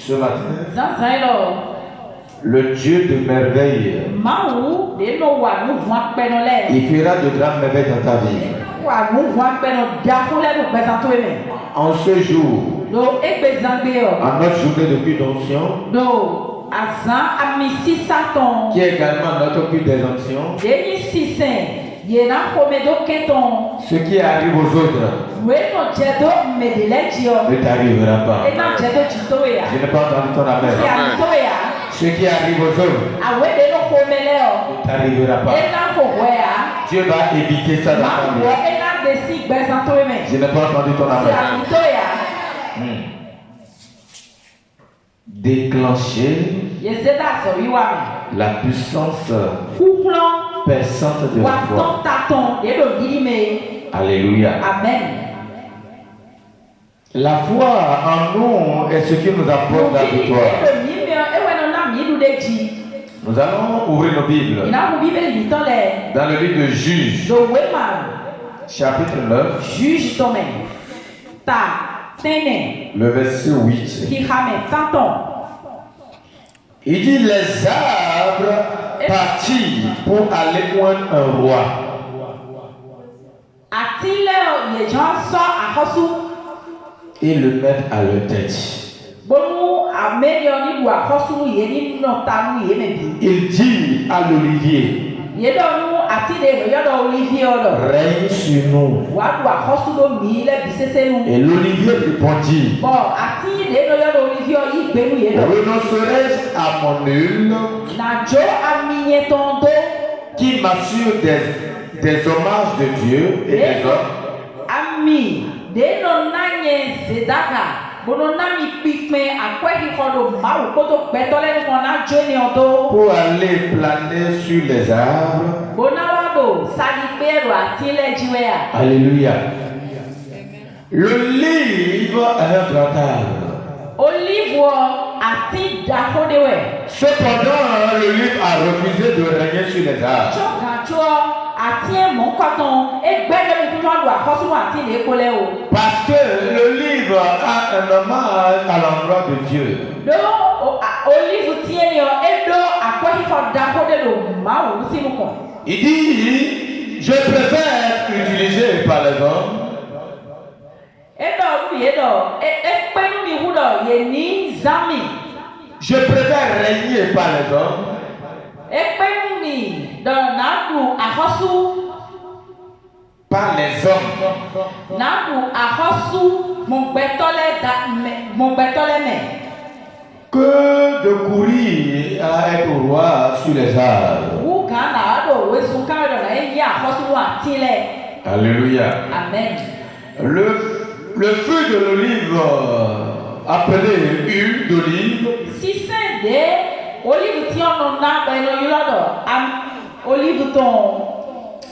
Ce matin, le Dieu de merveille, il fera de grandes merveilles dans ta vie. En ce jour, en notre journée de culte d'onction, qui est également notre culte des onctions, ce qui arrive aux autres ne t'arrivera pas. Je n'ai pas entendu ton amen. Ce qui arrive aux autres ne t'arrivera pas. Dieu va éviter ça dans ta vie. Je n'ai pas entendu ton amen. Déclencher la puissance perçante de la foi. Alléluia. Amen. La foi en nous est ce qui nous apporte la victoire. Nous allons ouvrir nos Bibles dans le livre de Juges, chapitre 9, le verset 8. Il dit: les arbres partirent pour aller joindre un roi. Et le mettre à leur tête. Il dit à l'olivier: règne sur nous. Et l'olivier répondit: renoncerai-je à mon huile qui m'assure des hommages de Dieu et des hommes? Pour aller planer sur les arbres. Alléluia. L'olive est un grand arbre. Cependant, l'olive a refusé de régner sur les arbres. Parce que l'olive a un hommage à l'endroit de Dieu. Il dit: je préfère être utilisé par les hommes je préfère régner par les hommes par les hommes que de courir à être roi sur les arbres. Alléluia. Amen. Le fruit de l'olive, appelé huile d'olive,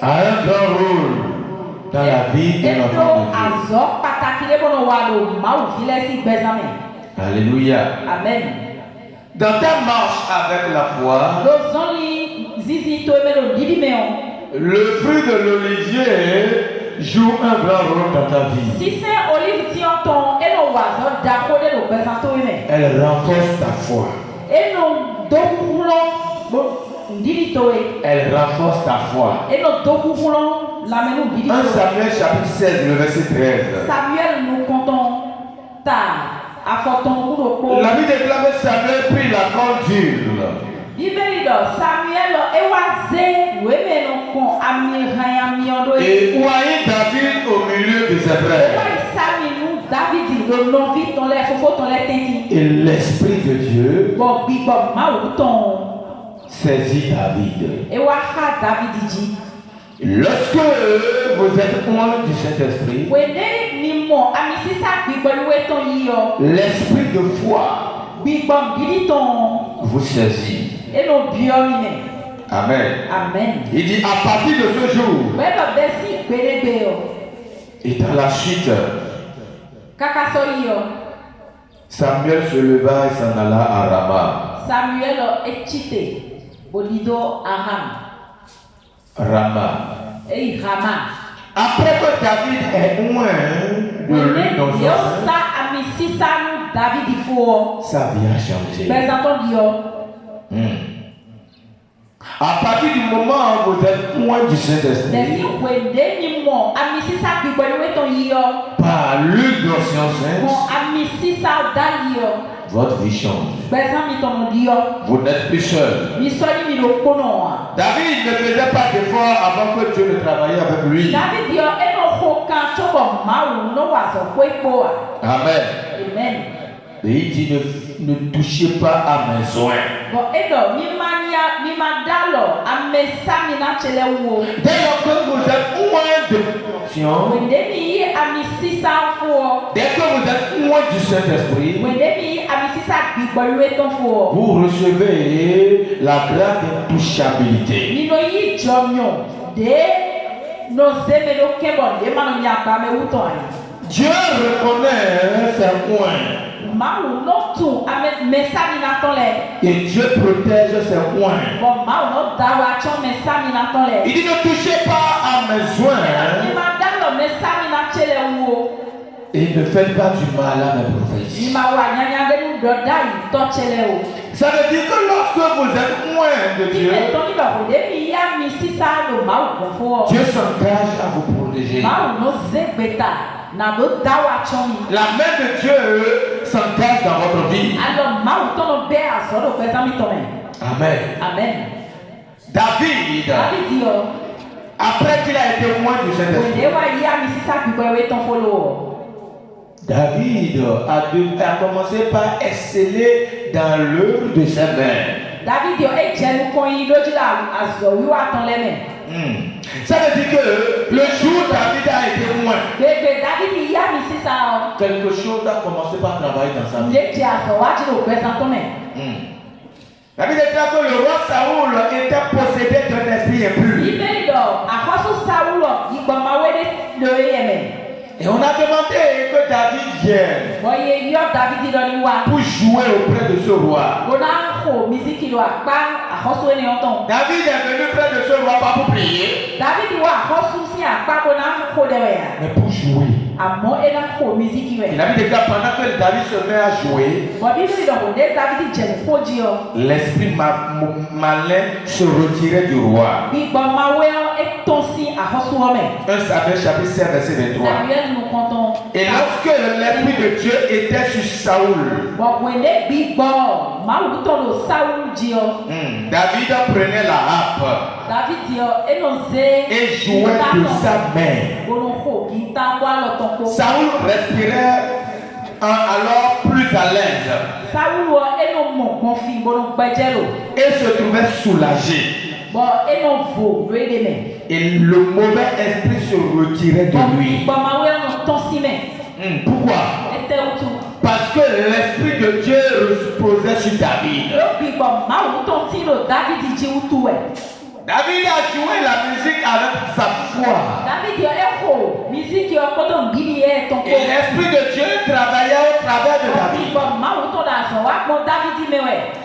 a un grand rôle dans la vie de l'enfant de Dieu. Alléluia. Amen. Dans ta marche avec la foi, le fruit de l'olivier joue un grand rôle dans ta vie. Elle renforce ta foi. Elle renforce ta foi. 1 Samuel chapitre 16, le verset 13. La Bible déclare que Samuel prit la grande huile. Et oignit David au milieu de ses frères. Et l'Esprit de Dieu saisit David. Lorsque vous êtes loin du Saint-Esprit, l'esprit de foi vous saisit. Amen. Amen. Il dit: à partir de ce jour, et dans la suite, Samuel se leva et s'en alla à Rama. Rama. Après que David est loin de lui dans son sein, Sa vie a changé. À partir du moment où vous êtes loin du Saint-Esprit, par l'huile de l'Ancien Saint, votre vie change. Vous n'êtes plus seul. David ne faisait pas d'effort avant que Dieu ne travaillait avec lui. Amen. Et il dit ne touchez pas à mes soins. Dès lors que vous êtes loin de l'onction, dès que vous êtes loin du Saint-Esprit, vous recevez la grande intouchabilité. Dieu reconnaît ses points. Et Dieu protège ses points. Il dit ne touchez pas à mes soins. Et ne faites pas du mal à mes prophéties. Ça veut dire que lorsque vous êtes loin de Dieu, Dieu s'engage à vous protéger. La main de Dieu s'engage dans votre vie. Amen. David, après qu'il a été loin du Saint-Esprit, David a commencé par exceller dans l'œuvre de ses mains. Ça veut dire que le jour David a été loin, quelque chose a commencé par travailler dans sa vie. David déclare que le roi Saoul était possédé d'un esprit impur. Et on a demandé que David vienne pour jouer auprès de ce roi. David est venu près de ce roi pas pour prier, mais pour jouer. Et David déclare pendant que David se met à jouer, l'esprit malin se retirait du roi. 1 Samuel chapitre 7 verset 23. Et lorsque l'esprit de Dieu était sur Saoul, David prenait la harpe et jouait de sa main. Saoul respirait alors plus à l'aise et se trouvait soulagé. Et le mauvais esprit se retirait de lui. Pourquoi? Parce que l'esprit de Dieu reposait sur David. David a joué la musique avec sa foi. Et l'esprit de Dieu travaillait au travers de David.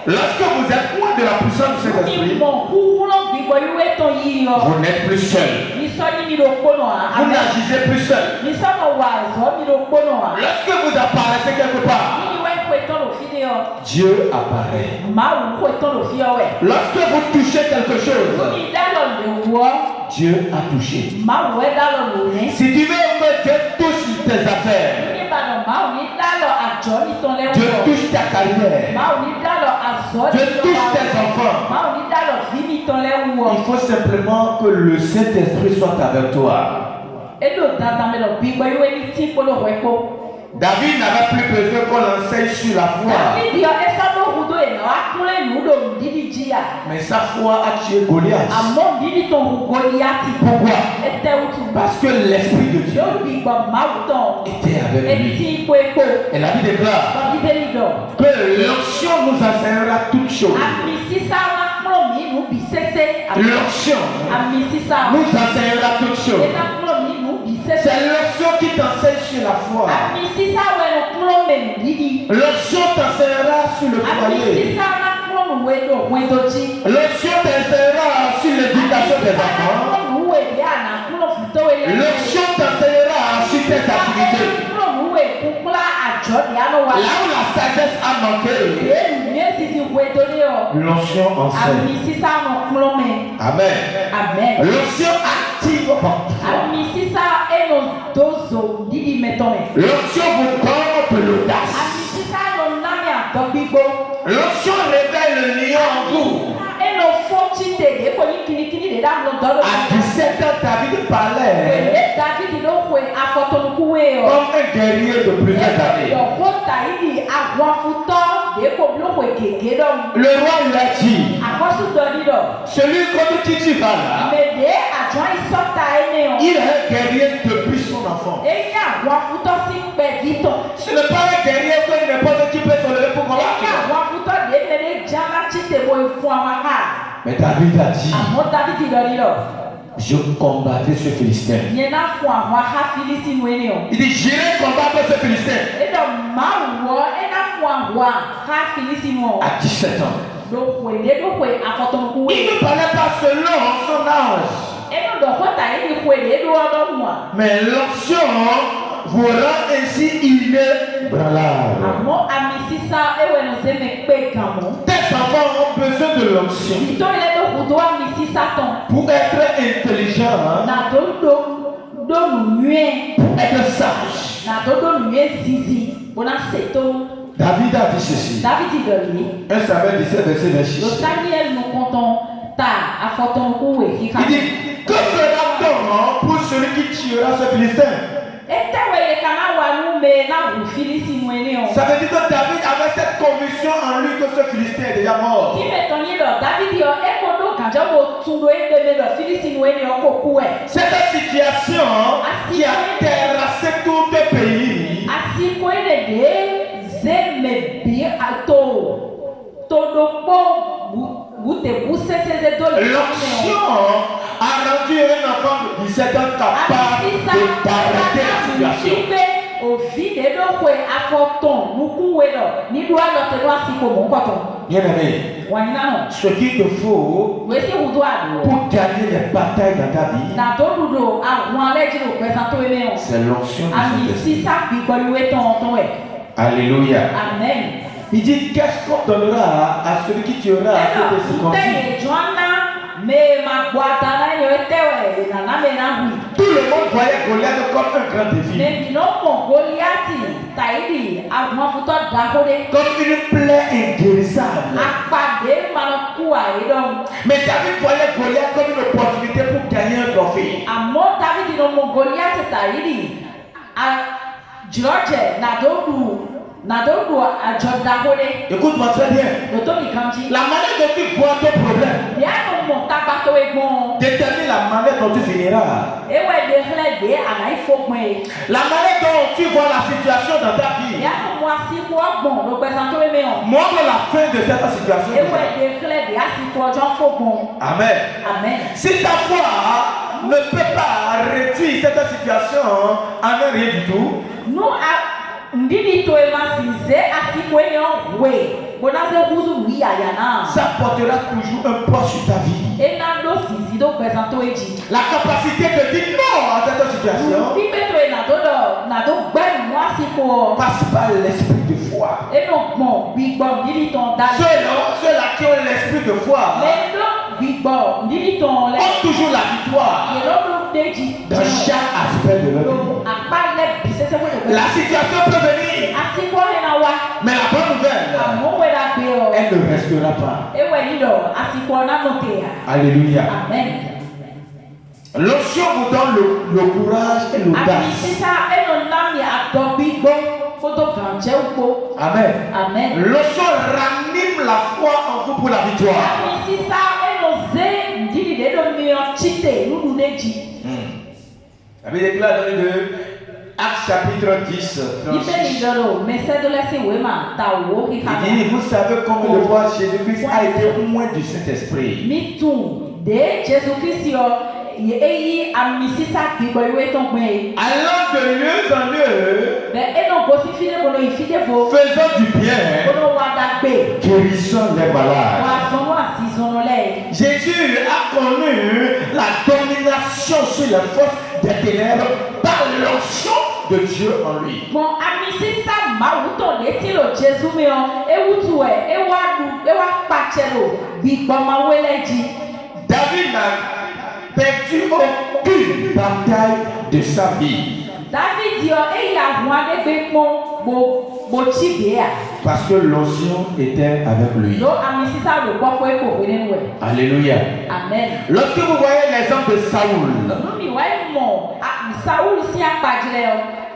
Lorsque vous êtes loin de la puissance de cet esprit, vous n'êtes plus seul. Vous n'agissez plus seul. Lorsque vous apparaissez quelque part, Dieu apparaît. Lorsque vous touchez quelque chose, Dieu a touché. Si tu veux que Dieu touche tes affaires, Dieu touche ta carrière, Dieu touche tes enfants, il faut simplement que le Saint-Esprit soit avec toi. David n'avait plus besoin qu'on l'enseigne sur la foi. Mais sa foi a tué Goliath. Pourquoi? Parce que l'esprit de Dieu était avec lui. Et la Bible déclare que l'onction nous enseignera toutes choses. L'onction nous enseignera toutes choses. C'est l'onction qui t'enseigne sur la foi. L'onction t'enseignera sur le foyer. L'onction t'enseignera sur l'éducation des enfants. L'onction t'enseignera sur tes activités. Là où la sagesse a manqué, l'onction enseigne. Amen. L'onction active. L'onction vous donne de l'audace. L'onction révèle le lion en vous. À 17 ans, David parlait comme un guerrier de plusieurs années. Le roi lui a dit, celui contre qui tu vas là, il est un guerrier depuis son enfant. Ce n'est pas un guerrier que n'importe qui peut se lever pour combattre. Mais David a dit, je combattrai ce Philistin. Il dit, j'irai combattre ce Philistin. À 17 ans. Il ne parlait pas selon son âge. Mais l'onction vous rend ainsi inébranlable. Tes enfants ont besoin de l'onction pour être intelligents, pour être sages. David a dit ceci. 1 Samuel 17, verset 26. Il dit, que fera-t-on pour celui qui tuera ce Philistin? Ça veut dire que David avait cette conviction en lui que ce Philistin est déjà mort. Cette situation qui a terrassé tout le pays, l'onction a rendu un enfant de 17 ans capable d'arrêter la situation. Bien-aimé, ce qu'il te faut pour gagner les batailles dans ta vie, c'est l'onction du Saint-Esprit. Alléluia. Amen. Il dit, qu'est-ce qu'on donnera à celui qui tuera cette circoncis? Tout le monde voyait Goliath comme un grand défi. Comme une plaie inguérissable. Mais David voyait Goliath comme une opportunité pour gagner un trophée. Écoute-moi très bien. La manière dont tu vois ton problème détermine la manière dont tu finiras. La manière dont tu vois la situation dans ta vie montre la fin de cette situation. Amen. Si ta foi ne peut pas réduire cette situation en un rien du tout, ça portera toujours un poids sur ta vie. La capacité de dire non à cette situation passe par l'esprit de foi. Ceux-là qui ont l'esprit de foi ont toujours la victoire dans chaque aspect de leur vie. La situation peut venir, mais la bonne nouvelle, elle ne restera pas. Alléluia. Amen. L'onction vous donne le courage et l'audace. Amen. L'onction ranime la foi en vous pour la victoire. La Bible déclare dans le Actes chapitre 10, 36. Il dit, vous savez combien de fois Jésus-Christ a été témoin du Saint-Esprit. Allant de lieu en lieu, faisant du bien, guérissant les malades. Jésus a connu la domination sur les forces des ténèbres par l'onction de Dieu en lui. David n'a perdu aucune bataille de sa vie. Parce que l'onction était avec lui. Alléluia. Amen. Lorsque vous voyez l'exemple de Saoul,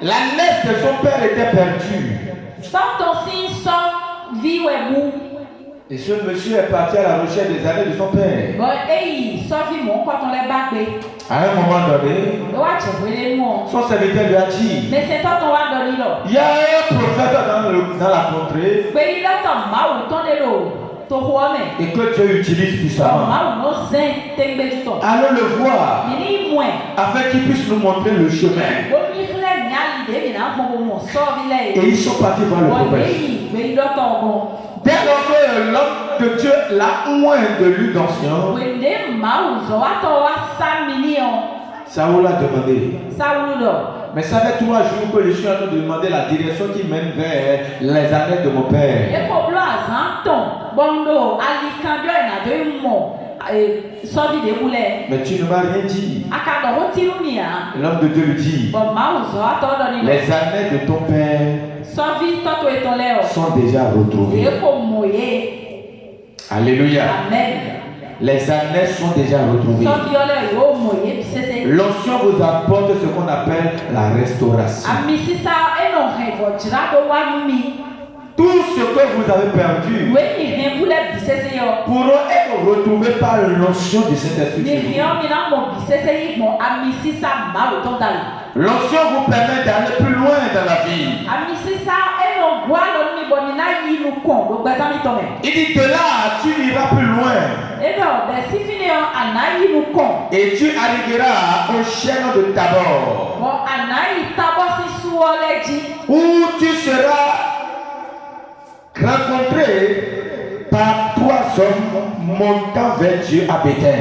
la naisse de son père était perdue. Et ce monsieur est parti à la recherche des années de son père. À un moment donné, son serviteur lui a dit, il y a un prophète dans la contrée et que Dieu utilise puissamment. Allons le voir afin qu'il puisse nous montrer le chemin. Et ils sont partis voir le prophète. Dès lors que l'homme de Dieu l'a oint de lui d'onction, Saoul a demandé. Mais ça fait 3 jours que je suis en train de demander la direction qui mène vers les années de mon père. Mais tu ne m'as rien dit. L'homme de Dieu lui dit, les années de ton père sont déjà retrouvées. Alléluia. Amen. Les années sont déjà retrouvées. L'onction vous apporte ce qu'on appelle la restauration. Tout ce que vous avez perdu pourront être retrouvés par l'onction du Saint-Esprit. L'onction vous permet d'aller plus loin dans la vie. Il dit de là, tu iras plus loin. Et tu arriveras au chêne de Tabor, où tu seras rencontré par 3 hommes montant vers Dieu à Bethel.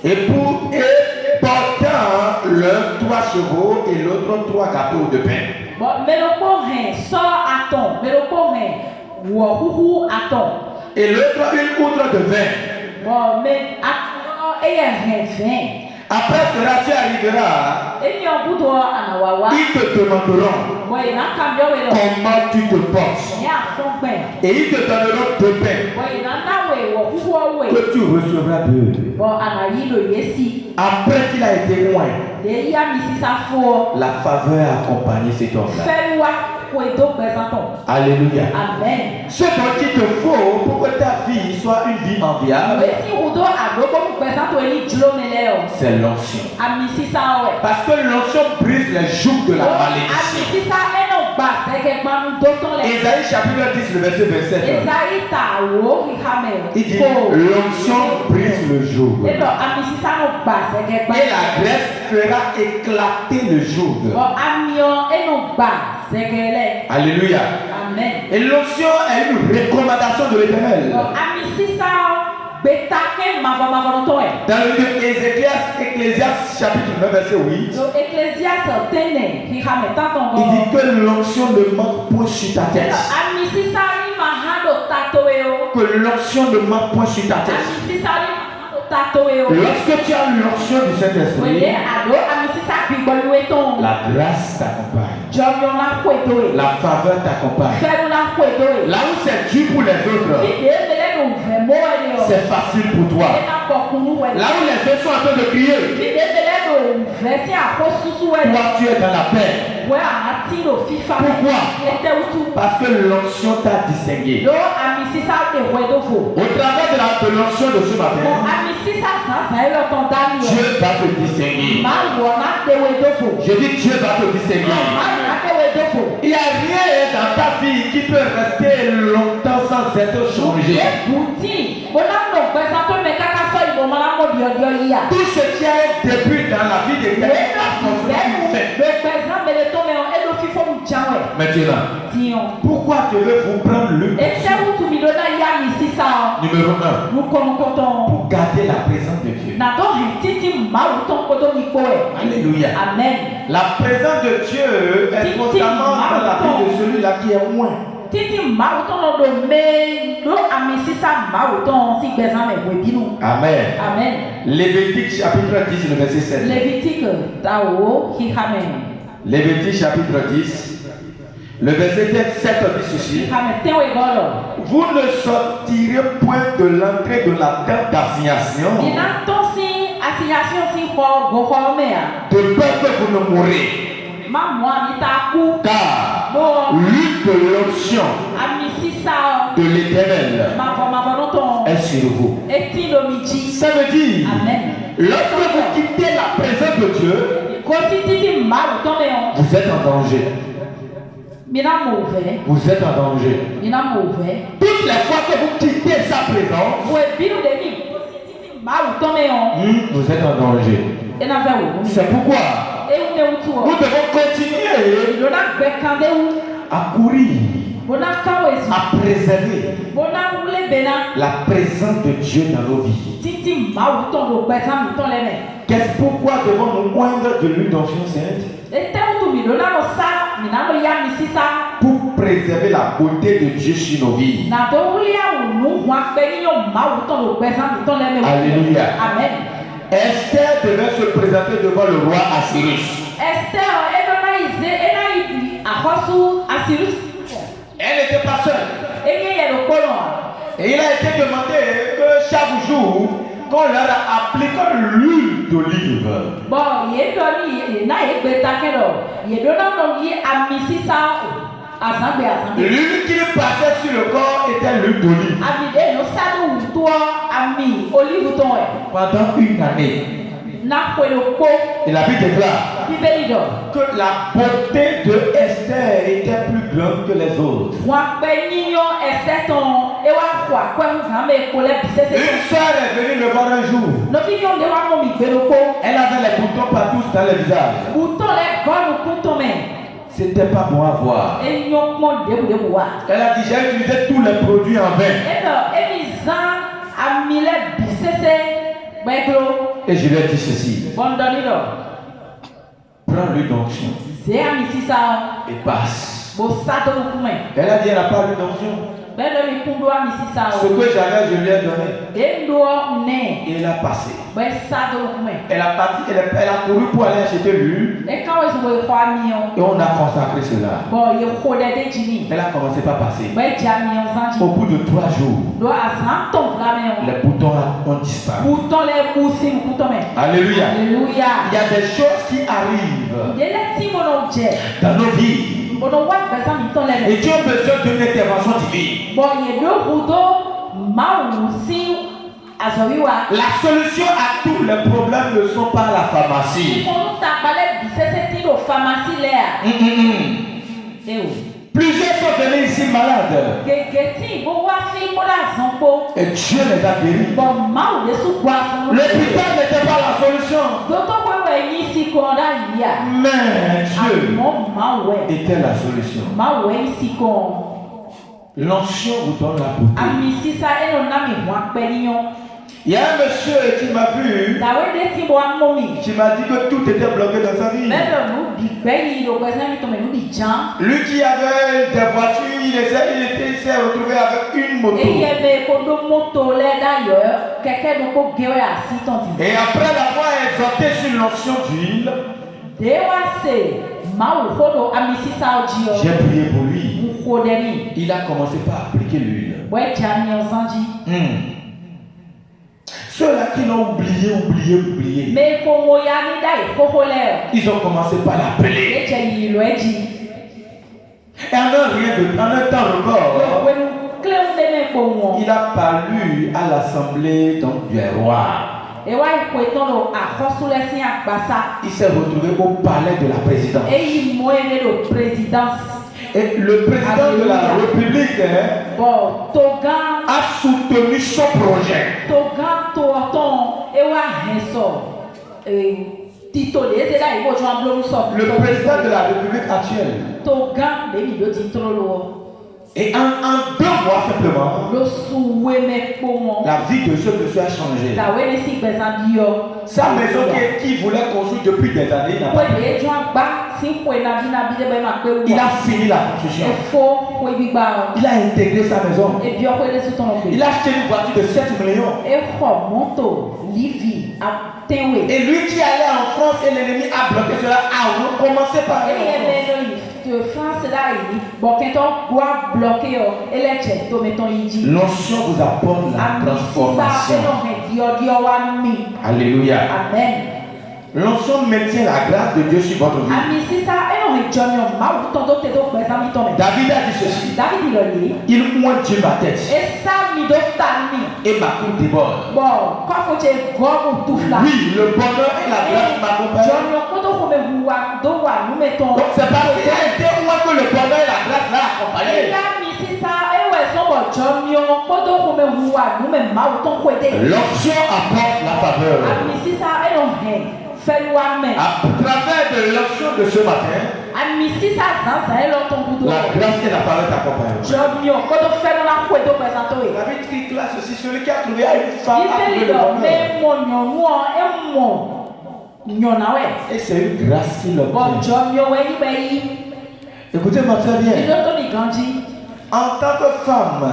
Et portant l'un 3 chevaux et l'autre 3 gâteaux de pain. Et l'autre une outre de vin. Après cela, tu arriveras. Ils te demanderont comment tu te portes. Et ils te donneront 2 pains que tu recevras d'eux. Après qu'il a été loin, la faveur a accompagné cet homme-là. Alléluia. Amen. Ce dont il te faut pour que ta vie soit une vie enviable, c'est l'onction. Parce que l'onction brise les jougs de la malédiction. Ésaïe chapitre 10, le verset 27. Il dit l'onction brise le joug. Et la graisse fera éclater le joug. Alléluia. Amen. Et l'onction est une recommandation de l'Éternel. Dans le livre Ecclésiaste chapitre 9 verset 8, il dit que l'onction ne manque point sur ta tête. Que l'onction ne manque point sur ta tête. Lorsque tu as l'onction du Saint-Esprit, la grâce t'accompagne. La faveur t'accompagne. Là où c'est dur pour les autres, c'est facile pour toi. Là où les autres sont en train de crier, toi tu es dans la paix. Pourquoi? Parce que l'onction t'a distingué. Au travers de l'onction de ce matin, Dieu va te distinguer. Je dis Dieu va te distinguer. Il n'y a rien dans ta vie qui peut rester longtemps sans être changé. Tout ce qui a un début dans la vie de quelqu'un a forcément fait. Maintenant, pourquoi tu veux vous prendre le numéro 1 pour garder la présence de Dieu? Alléluia. Amen. La présence de Dieu est constamment dans la vie de celui-là qui est loin. Amen. Amen. Lévitique chapitre 10, le verset 7. Lévitique chapitre 10, le verset 7 dit ceci. Vous ne sortirez point de l'entrée de la tente d'assignation de peur que vous ne mourrez. Car l'huile de l'onction de l'Éternel est sur vous. Ça veut dire, lorsque vous quittez la présence de Dieu, vous êtes en danger. Vous êtes en danger. Toutes les fois que vous quittez sa présence, vous êtes en danger. C'est pourquoi nous devons continuer à courir, à préserver la présence de Dieu dans nos vies. Qu'est-ce pourquoi devons-nous oindre de l'huile d'onction sainte? Pour préserver la beauté de Dieu sur nos vies. Alléluia. Amen. Esther devait se présenter devant le roi Assyrus. Elle n'était pas seule. Et il a été demandé que chaque jour, qu'on leur applique l'huile d'olive. L'huile qui passait sur le corps était l'huile d'olive. Pendant une année. Et la Bible déclare que la beauté de Esther était plus grande que les autres. Une soeur est venue le voir un jour. Elle avait les boutons partout dans le visage. C'était pas bon à voir. Elle a dit, j'ai utilisé tous les produits en vain. Et je lui ai dit ceci. Prends l'huile d'onction et passe. Elle a dit, elle n'a pas l'huile d'onction. Ce que j'avais, je lui ai donné. Et elle a passé. Elle a parti, elle a couru pour aller acheter l'huile. Et on a consacré cela. Elle a commencé par passer. Au bout de 3 jours, les boutons ont disparu. Alléluia. Il y a des choses qui arrivent dans nos vies. Et tu as besoin d'une intervention divine. La solution à tous les problèmes ne sont pas la pharmacie. Plusieurs sont venus ici malades. Et Dieu les a guéris. L'hôpital n'était pas la solution. Mais Dieu était la solution. L'onction vous donne la beauté. Il y a un monsieur qui m'a vu, qui m'a dit que tout était bloqué dans sa vie. Lui qui avait des voitures, il s'est retrouvé avec une moto. Et après l'avoir exhorté sur l'onction d'huile, j'ai prié pour lui. Il a commencé par appliquer l'huile. Ceux-là qui l'ont oublié. Ils ont commencé par l'appeler. Et en un temps record, il a paru à l'assemblée du roi. Il s'est retrouvé au palais de la présidence. Et le président de la République a soutenu son projet. Le président de la République actuelle Et en 2 mois simplement, la vie de ce monsieur a changé. Sa maison qu'il voulait construire depuis des années, il a fini la construction. Il a intégré sa maison. Il a acheté une voiture de 7 millions. Et lui qui allait en France et l'ennemi a bloqué cela, a recommencé par l'onction vous apporte la transformation. Alléluia. Amen. L'onction maintient la grâce de Dieu sur votre vie. David a dit ceci. Il oint Dieu ma tête. Et ma coupe déborde. Oui, le bonheur et la grâce m'accompagnent. Donc c'est parce qu'il a été oint que le bonheur et la grâce l'a accompagné. L'onction apporte la faveur. À travers de l'onction de ce matin, la grâce et la faveur t'accompagnent. David qui classe aussi celui qui a trouvé à une femme a trouvé le bonheur. Et c'est une grâce qui l'obtient. Écoutez-moi très bien. En tant que femme,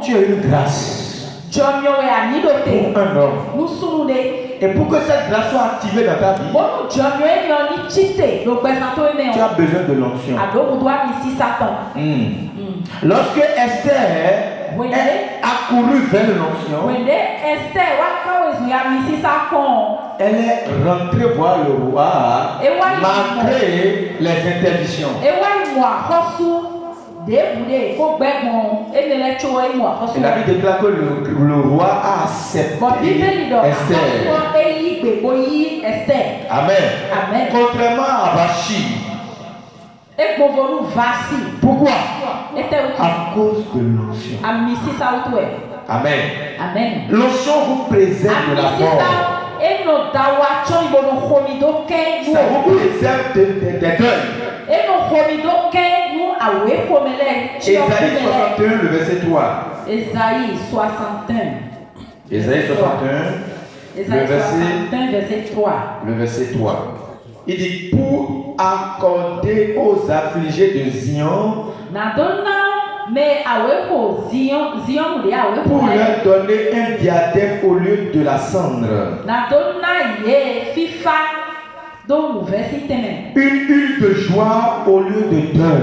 tu as une grâce pour un homme. Et pour que cette grâce soit activée dans ta vie, tu as besoin de l'onction. Lorsque Esther a couru vers l'onction, elle est rentrée voir le roi malgré les interdictions. Et la Bible déclare que le roi a accepté Esther. Amen. Contrairement à Vachi. Pourquoi? À cause de l'onction. Amen. L'onction vous préserve de la mort. Ça vous préserve des deuils. Ésaïe 61, le verset 3. Ésaïe 61, le verset 3. Il dit pour accorder aux affligés de Zion, pour leur donner un diadème au lieu de la cendre, une huile de joie au lieu de deuil,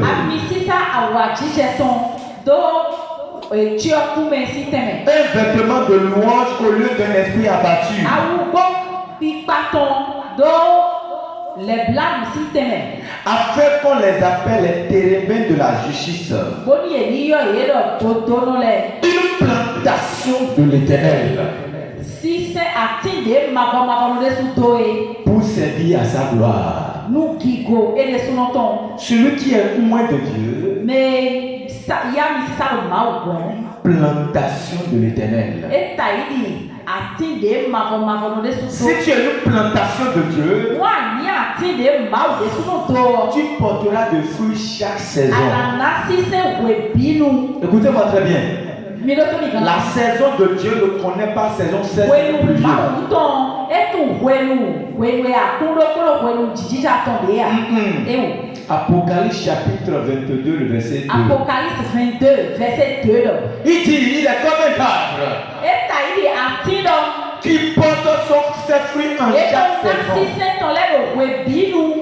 un vêtement de louange au lieu d'un esprit abattu, afin qu'on les appelle les térébins de la justice, une plantation de l'Éternel, pour servir à sa gloire. Celui qui est loin de Dieu, plantation de l'Éternel. Si tu es une plantation de Dieu, tu porteras de fruits chaque saison. Écoutez-moi très bien. La saison de Dieu ne connaît pas saison sèche. Apocalypse chapitre 22, le verset 2. Apocalypse 22, verset 2. Il dit, il est comme un arbre qui porte ses fruits en chaque saison.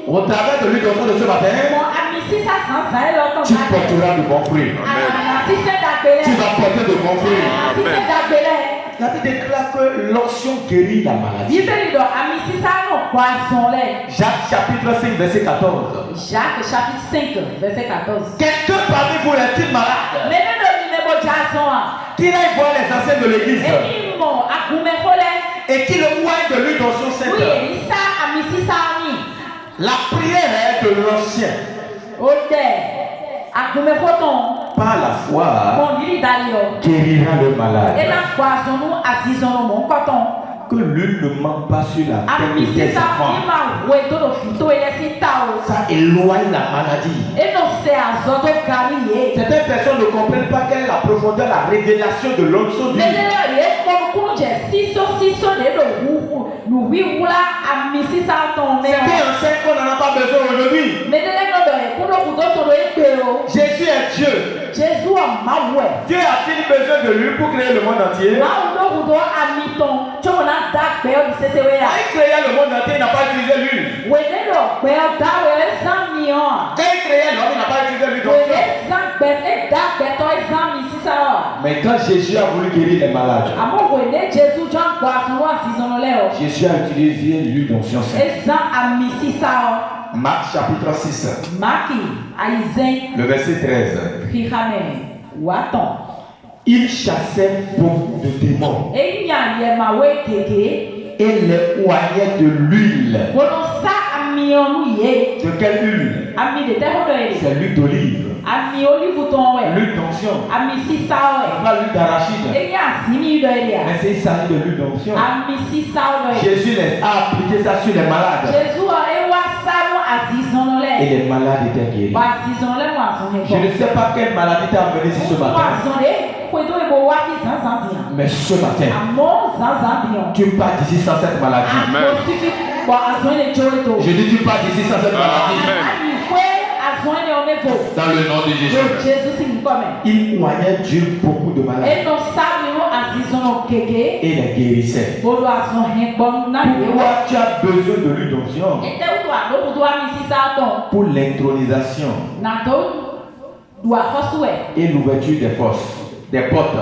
Au travers de lui de ce matin, tu porteras de bons fruits. Tu vas porter de bons fruits. La Bible déclare que l'onction guérit la maladie. Jacques chapitre 5 verset 14. Quelqu'un parmi vous est-il malade? Qu'il aille voir les anciens de l'église et qu'il oigne de lui dans son sein. La prière de l'ancien par la foi guérira le malade. Que l'huile ne manque pas sur la tête de tes enfants. Ça éloigne la maladie. Certaines personnes ne comprennent pas quelle est la profondeur, la révélation de l'onction du C'était un saint qu'on n'en a pas besoin aujourd'hui. Jésus est Dieu. Dieu a-t-il besoin de lui pour créer le monde entier? Quand il créait le monde entier, il n'a pas utilisé l'huile. Quand il créait l'homme, il n'a pas utilisé l'huile d'onction. Mais quand Jésus a voulu guérir les malades, Jésus a utilisé l'huile d'onction. Marc chapitre 6. Le verset 13. Il chassait beaucoup de démons et les oignait de l'huile. De quelle huile? C'est l'huile d'olive. L'huile d'onction. Pas l'huile d'arachide. Mais c'est il s'agit de l'huile d'onction. Jésus a appliqué ça sur les malades. Et les malades étaient guéris. Je ne sais pas quelle maladie t'a amené ici ce matin. Mais ce matin, tu pars d'ici sans cette maladie. Amen. Je dis tu pars d'ici sans cette maladie. Amen. Dans le nom de Jésus. Il oignait Dieu beaucoup de malades. Et les guérissait. Pourquoi tu as besoin de l'huile d'onction? Pour l'intronisation et l'ouverture des fosses, des portes.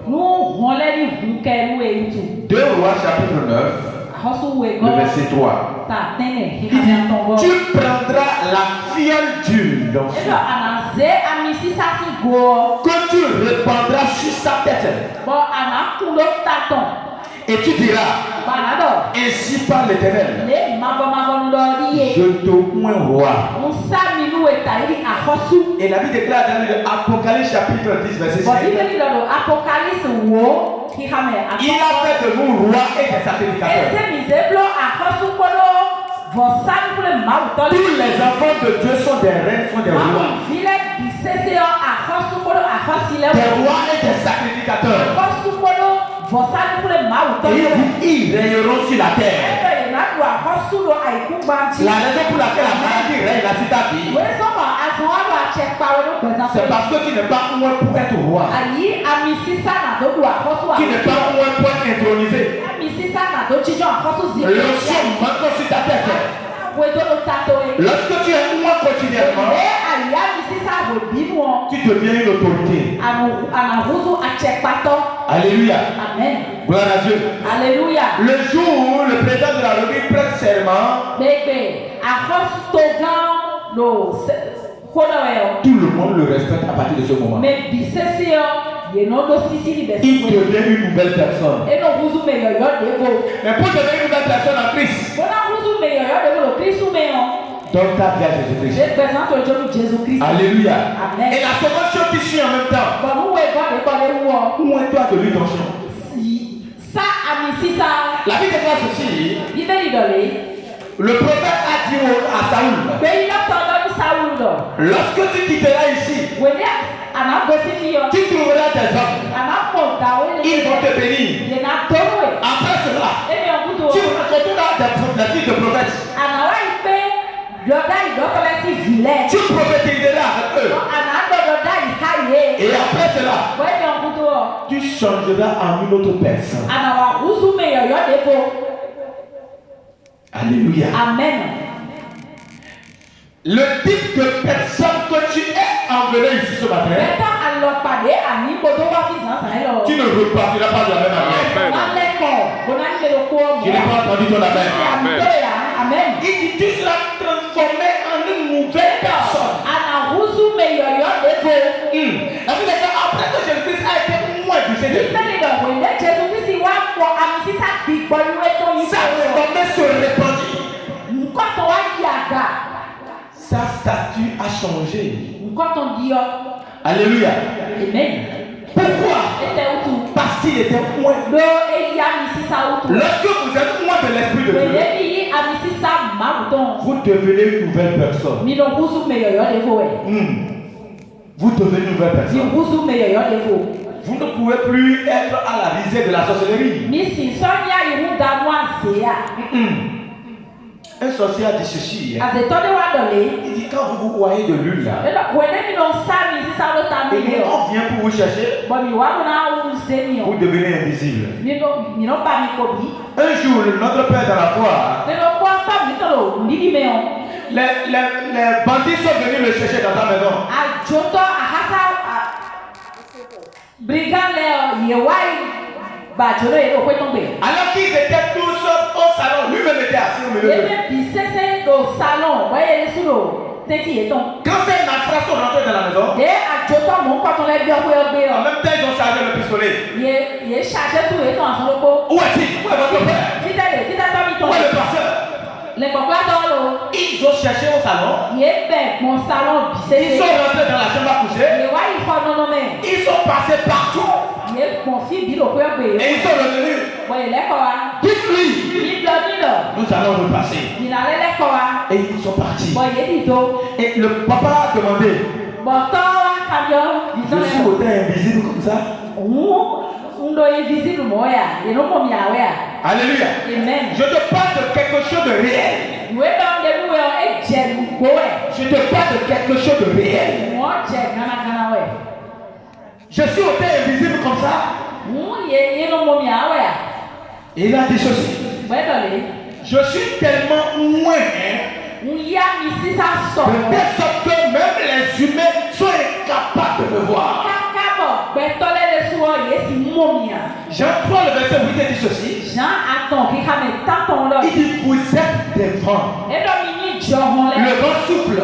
2 Rois chapitre 9, le verset 3. Tu prendras la fiole d'huile d'onction que tu répandras sur sa tête. Et tu diras, ainsi par l'Éternel, je te oins roi. Et la Bible déclare dans l'Apocalypse chapitre 10 verset 5. Il a fait de nous rois et des sacrificateurs. Tous les enfants de Dieu sont des reines, sont des rois. Des rois et des sacrificateurs. Et ils règneront sur la terre. La raison pour laquelle la maladie règne là sur ta vie, c'est parce que tu n'es pas loin pour être roi. Tu n'es pas loin pour être intronisé. L'onction manque sur ta tête. Lorsque tu es loin quotidiennement, tu deviens une autorité. Alléluia. Amen. Gloire à Dieu. Alléluia. Le jour où le président de la République prête serment, tout le monde le respecte à partir de ce moment. Il devient une nouvelle personne. Mais pour devenir une nouvelle personne en Christ, donne ta vie à Jésus-Christ. Alléluia. Amen. Et la seconde chose qui suit en même temps, oins-toi de l'huile d'onction. La Bible déclare ceci. Le prophète a dit à Saoul, lorsque tu quitteras ici, tu trouveras des hommes. Ils vont te bénir. Après cela, tu retourneras des filles de prophètes. Tu prophétiseras avec eux. Et après cela, tu changeras en une autre personne. Alléluia. Amen. Le type de personne que tu es envoyé ici ce matin, tu ne repartiras pas de la même manière. Je n'ai pas entendu ton amen. Amen. Il dit tu seras transformé en une nouvelle personne. Après que Jésus-Christ a été moins du Seigneur, sa promesse se répandit. Sa statue a changé. Alléluia. Amen. Pourquoi? Parce qu'il était moins. Lorsque vous êtes moins de l'Esprit de Dieu, vous devenez une nouvelle personne. Vous devenez une nouvelle personne. Vous ne pouvez plus être à la risée de la sorcellerie. Un sorcier a dit ceci. Il dit quand vous vous voyez de l'huile là, et on vient pour vous chercher, vous devenez invisible. Un jour, notre Père dans la foi, les bandits sont venus le chercher dans sa maison. Alors qu'ils étaient tous au salon, lui-même était assis au milieu d'eux. Quand ces naufragés sont rentrés dans la maison, en même temps ils ont chargé le pistolet. Où est-il? Où est votre père? Où est le pasteur? Ils ont cherché au salon. Ils sont rentrés dans la chambre à coucher. Ils sont passés partout. Et ils sont revenus. Dites-lui, nous allons repasser. Et ils sont partis. Et le papa a demandé, je suis autant invisible comme ça? Alléluia. Amen. Je te parle de quelque chose de réel. Je te parle de quelque chose de réel. Je suis autant invisible comme ça. Il a dit ceci. Je suis tellement loin de telle sorte que même les humains sont incapables de me voir. Jean 3, le verset 8 dit ceci. Il dit vous êtes des vents. Le vent souffle.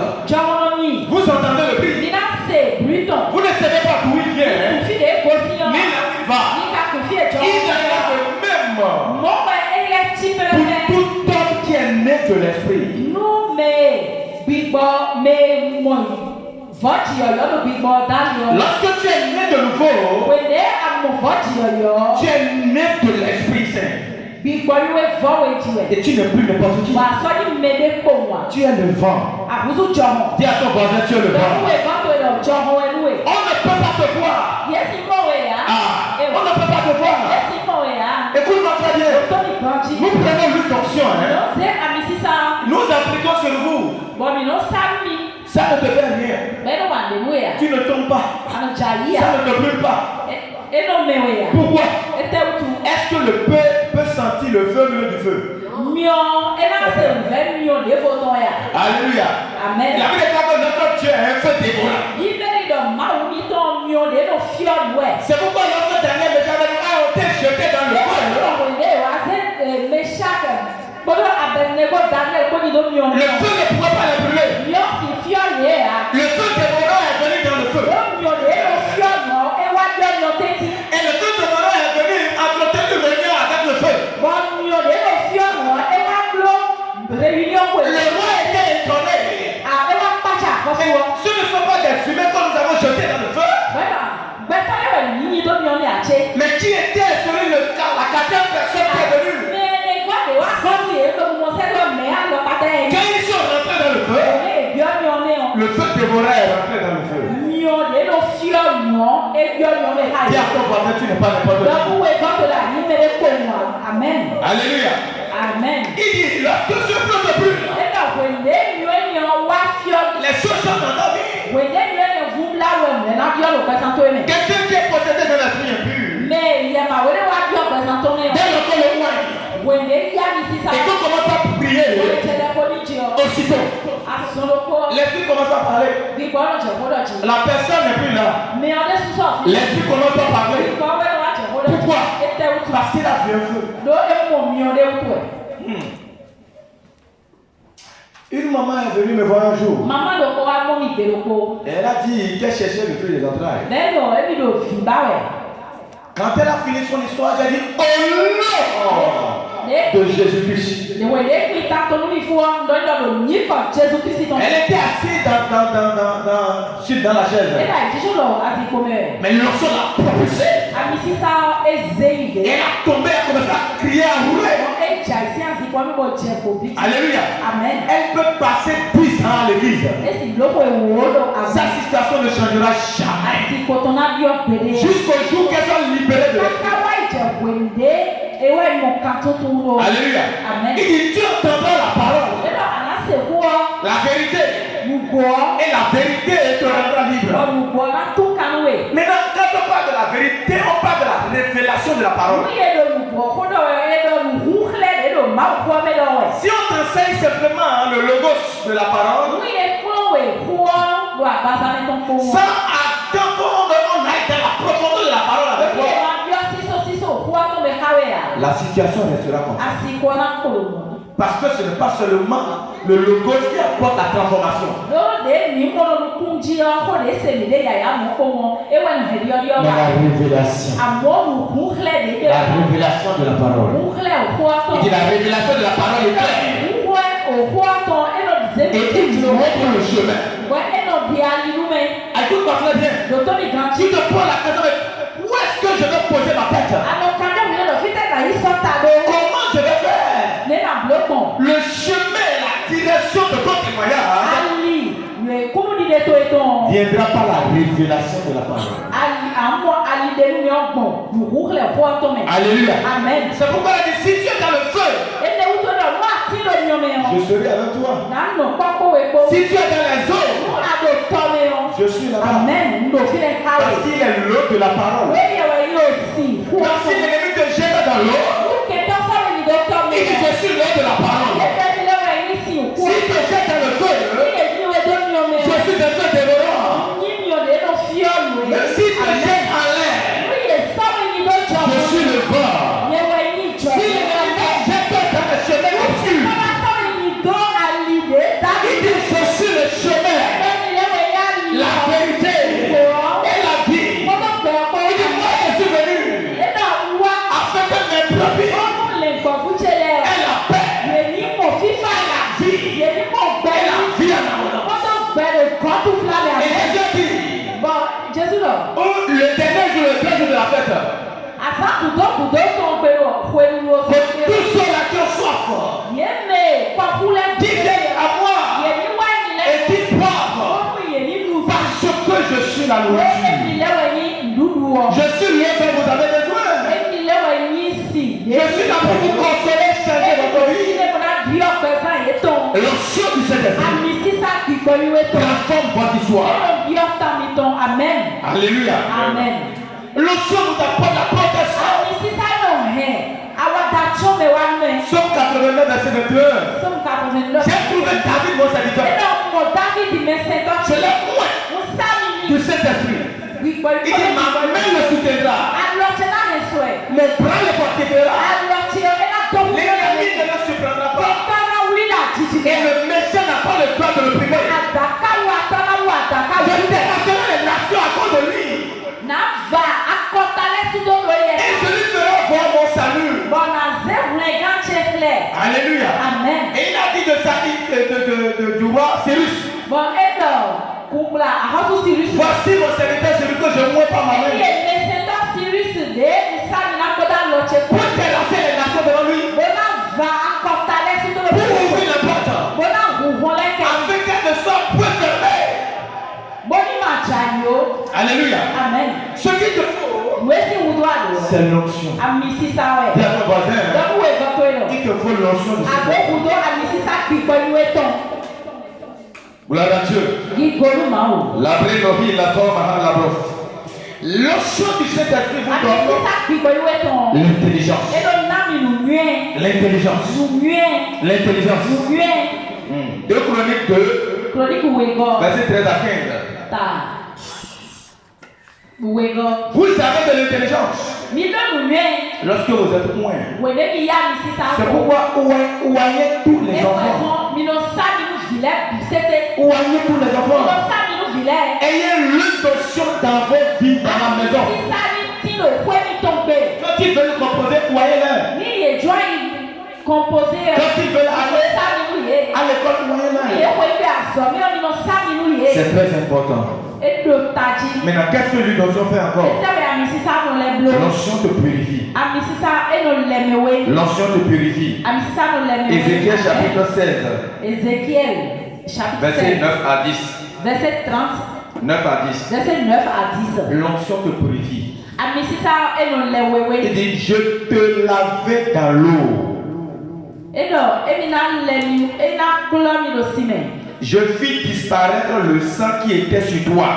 Vous entendez le bruit. Vous ne savez pas d'où il vient. Ni là où il va. Il en a de même pour tout homme qui est né de l'esprit. Lorsque tu es né de nouveau, tu es né de l'Esprit Saint. Et tu n'es plus n'importe qui. Tu es le vent. Dis à ton voisin, tu es le vent. On ne peut pas te voir. On ne peut pas te voir. Écoute-moi très bien. Nous prenons l'onction. Nous appliquons sur vous. Ça ne te fait rien. Tu ne tombes pas. Ça ne te brûle pas. Pourquoi? Est-ce que le peuple peut sentir le feu du feu? Alléluia. Amen. La Bible dit que notre Dieu est un feu dévorant. C'est pourquoi notre dernier message a été jeté dans le feu. Le feu ne pouvait pas les brûler. Le feu dévorant est venu dans le feu. Et le feu dévorant est venu entretenir une réunion avec le feu. Le roi était étonné. Ce ne sont pas des fumées que nous avons jetées dans le feu. Mais qui était celui la quatrième personne qui est venue? Quand ils sont rentrés dans le feu, le feu dévorant est rentré dans le feu. Dis à ton voisin, tu n'es pas n'importe qui. Amen. Alléluia. Amen. Il dit, lorsque ce feu te brûle, les choses sont endormies. Quelqu'un qui est possédé de l'esprit impur, dès le loin, et qu'on commence à prier, aussitôt, l'esprit commence à parler. La personne n'est plus là. L'esprit commence à parler. Pourquoi? Parce qu'il a vu un feu. Une maman est venue me voir un jour. Elle a dit qu'elle cherchait le feu des entrailles. Quand elle a fini son histoire, elle a dit oh non de Jésus-Christ. Elle était assise dans la chaise. Mais l'onction l'a propulsé. Elle a tombé, elle a commencé à crier, à rouler. Alléluia. Amen. Elle peut passer 10 ans à l'église. Sa situation ne changera jamais. Jusqu'au jour qu'elle soit libérée de l'esprit. Alléluia. Amen. Il dit, tu entendras la parole. La vérité. Et la vérité te rendra libre. Maintenant, quand on parle de la vérité, on parle de la révélation de la parole. Si on t'enseigne simplement le logos de la parole, sans attendre qu'on aille dans la profondeur de la parole avec toi, la situation restera comme ça. Parce que ce n'est pas seulement le logos qui apporte la transformation. Mais la révélation. La révélation de la parole. Il dit la révélation de la parole est claire. Et il nous montre le chemin. Écoute-moi très bien. Tu te prends la question, où est-ce que je vais poser ma tête? Comment je vais faire? Le chemin, la direction de ton témoignage viendra par la révélation de la parole. Alléluia. Amen. C'est pourquoi elle dit, si tu es dans le feu, je serai avec toi. Si tu es dans les eaux, je suis là-bas. Parce qu'il est l'eau de la parole. Donc si l'ennemi te jette dans l'eau, il dit, je suis l'eau de la parole. Si tu te jettes dans le feu, je suis un feu dévorant. Même si tu te jettes en l'air, je suis le vent. Si l'ennemi te jette dans le chemin obscur, il dit, je suis le chemin, la vérité et la vie. Il dit, moi je suis venu afin que mes brebis aient la paix, la vie et la vie en abondance. Et Jésus dit, le dernier jour, le dernier jour de la fête, tous ceux-là qui ont soif, qui viennent à moi et qui boivent, parce que je suis la nourriture. Je suis là dont vous avez besoin. Je suis là pour vous consoler, changer votre vie. L'onction du Saint-Esprit transforme votre histoire. Amen. Alléluia. Amen. L'onction nous apporte la protection. Somme 89, verset 21. J'ai trouvé David, mon serviteur. Je l'ai moins du Saint-Esprit. Il dit, ma main le soutiendra. Mon bras le protégera. L'ennemi ne le surprendra pas. Et le méchant n'a pas le droit de l'opprimer. Je déraperai les nations à cause de lui. Et je lui ferai voir mon salut. Alléluia. Amen. Et il a dit de du roi Cyrus. Voici mon serviteur, celui que je vois par ma main. Pour terrasser les nations devant lui. Pour ouvrir les portes. Afin qu'elle ne soit point fermée. Alléluia. Amen. Ce qu'il te faut, c'est l'onction. Dis à ton voisin, il te faut l'onction de Saint-Esprit. Gloire à Dieu. La brénorie, la forme, la brosse. L'onction du Saint-Esprit vous donne l'intelligence. L'intelligence. L'intelligence. 2 Chroniques 2, verset 13 à 15. Vous avez de l'intelligence lorsque vous êtes loin. C'est pourquoi ouaillez tous les enfants. Ouaillez tous les enfants. Ayez l'onction dans vos vies, dans la maison. Quand ils veulent composer, ouaillez-les. Quand ils veulent aller, À l'école moyenne. C'est très important. Maintenant, qu'est-ce que l'onction fait encore? L'onction te purifie. L'onction te purifie. Ézéchiel chapitre 16. Verset 9 à 10. Verset 30. 9 à 10. Verset 9 à 10. L'onction te purifie. Il dit, je te lavais dans l'eau. Je fis disparaître le sang qui était sur toi.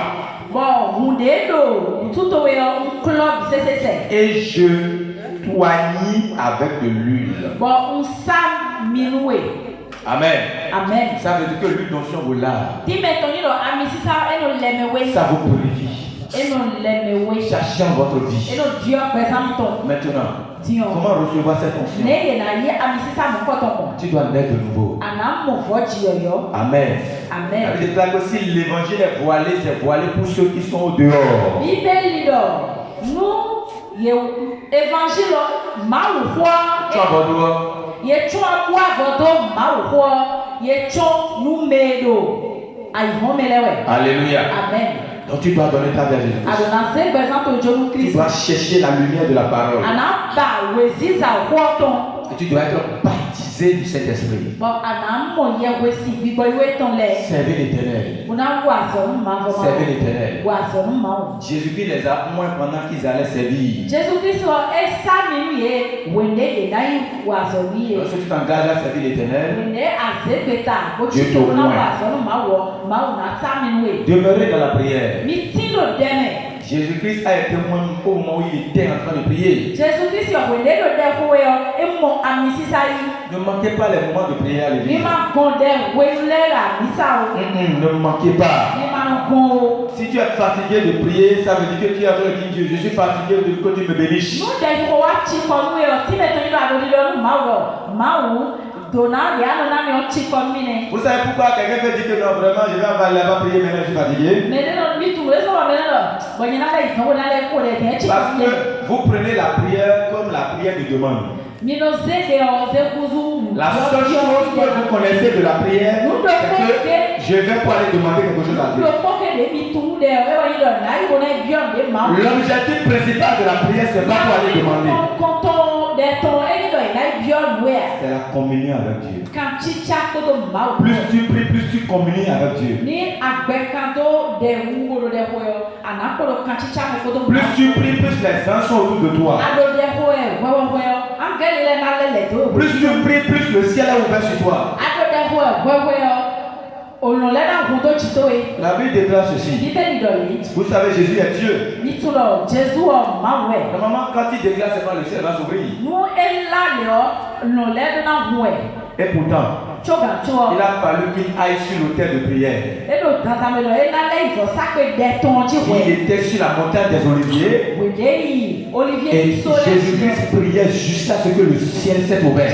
Et je t'oignis avec de l'huile. Amen. Amen. Ça veut dire que l'huile d'onction vous lave. Ça vous purifie. Ça change votre vie. Maintenant, comment recevoir cette onction? Tu dois naître de nouveau. Amen. Amen. Ça veut dire que si l'évangile est voilé, c'est voilé pour ceux qui sont au dehors. Évangile, Tu as votre Alléluia. Amen. Donc tu dois donner ta vie à Jésus. Tu dois chercher la lumière de la parole. Et tu dois être baptisé du Saint-Esprit. Servir l'Éternel. Servir l'Éternel. Jésus-Christ les a moins pendant qu'ils allaient servir. Lorsque tu t'engages à servir l'Éternel, Dieu te oint. Demeurez dans la prière. Jésus-Christ a été témoin au moment où il était en train de prier. Ne manquez pas les moments de prière à l'église. Ne manquez pas. Si tu es fatigué de prier, ça veut dire que tu as dit Dieu, je suis fatigué de que tu me bénisses. Vous savez pourquoi quelqu'un peut dire que non, vraiment, je vais aller là-bas prier, mais je suis fatigué? Parce que vous prenez la prière comme la prière de demande. La seule chose que vous connaissez de la prière, c'est que je vais pour aller demander quelque chose à Dieu. L'objectif principal de la prière, c'est pas pour aller demander. C'est la communion avec Dieu. Plus tu pries, plus tu communies avec Dieu. Plus tu pries, plus les anges sont autour de toi. Plus tu pries, plus le ciel est ouvert sur toi. La Bible déclare ceci. Vous savez, Jésus est Dieu. Normalement, quand il déclare, c'est pas le ciel va s'ouvrir. Et pourtant, il a fallu qu'il aille sur l'autel de prière. Il était sur la montagne des Oliviers. Et Jésus-Christ priait jusqu'à ce que le ciel s'est ouvert.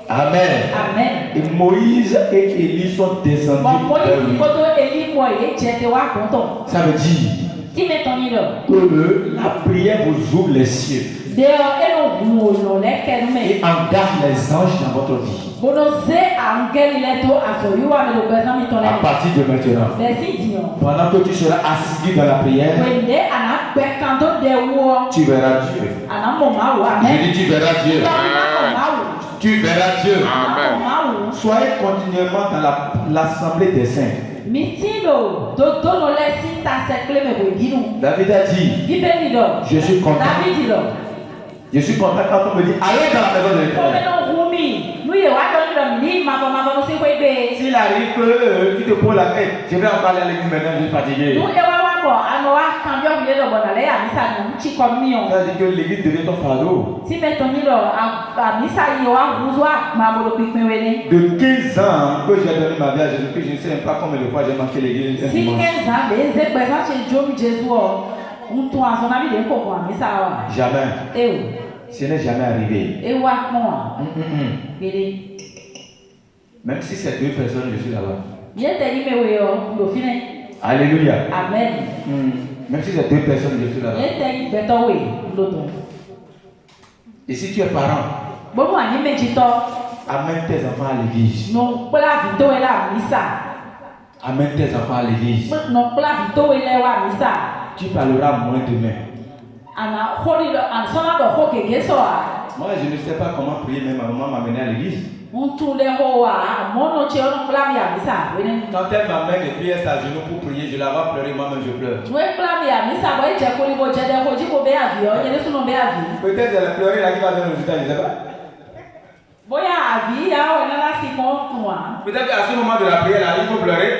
Amen. Amen. Et Moïse et Élie sont descendus vers lui. Ça veut dire que la prière vous ouvre les cieux et engage les anges dans votre vie. À partir de maintenant, pendant que tu seras assis dans la prière, tu verras Dieu. Je dis tu verras Dieu. Tu verras Dieu. Amen. Soyez continuellement dans l'assemblée des saints. David a dit, je suis content. Je suis content quand on me dit, allez dans la maison de l'Éternel. S'il arrive que tu te poses la tête, je vais en parler à l'église maintenant, je suis fatigué. Ça veut dire que l'église devient ton fardeau. De 15 ans que j'ai donné ma vie à Jésus, que je ne sais même pas combien de fois j'ai manqué l'église. Jamais. Ce n'est jamais arrivé. Même si c'est 2 personnes, je suis là-bas. Alléluia. Amen. Même si c'est 2 personnes, je suis là-bas. Et si tu es parent, Amène tes enfants à l'église. Amène tes enfants à l'église. Tu parleras moins demain. Moi, je ne sais pas comment prier, mais ma maman m'a amené à l'église. Quand elle m'amène et puis elle s'agenouille pour prier, je la vois pleurer, moi-même je pleure. Peut-être elle a pleuré là qui va donner le résultat, je ne sais pas. Peut-être qu'à ce moment de la prière là, il faut pleurer.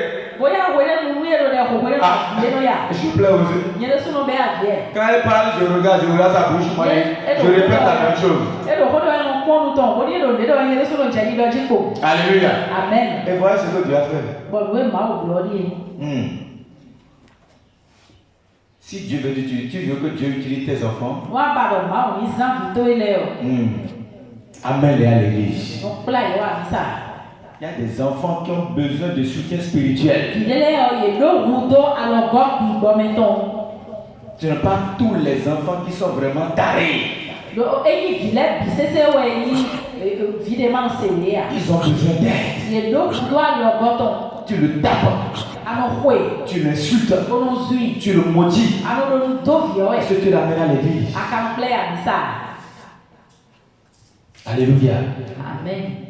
Je pleure aussi. Quand elle parle, je regarde sa bouche, moi, je répète la même chose. Alléluia. Amen. Et voilà ce que Dieu a fait. Si Dieu veut t'utiliser, tu veux que Dieu utilise tes enfants, amène-les à l'église. Il y a des enfants qui ont besoin de soutien spirituel. Ce n'est pas tous les enfants qui sont vraiment tarés. Ils ont besoin d'aide. Tu le tapes, tu l'insultes, tu le maudis. Est-ce que tu l'amènes à l'église? Alléluia. Amen.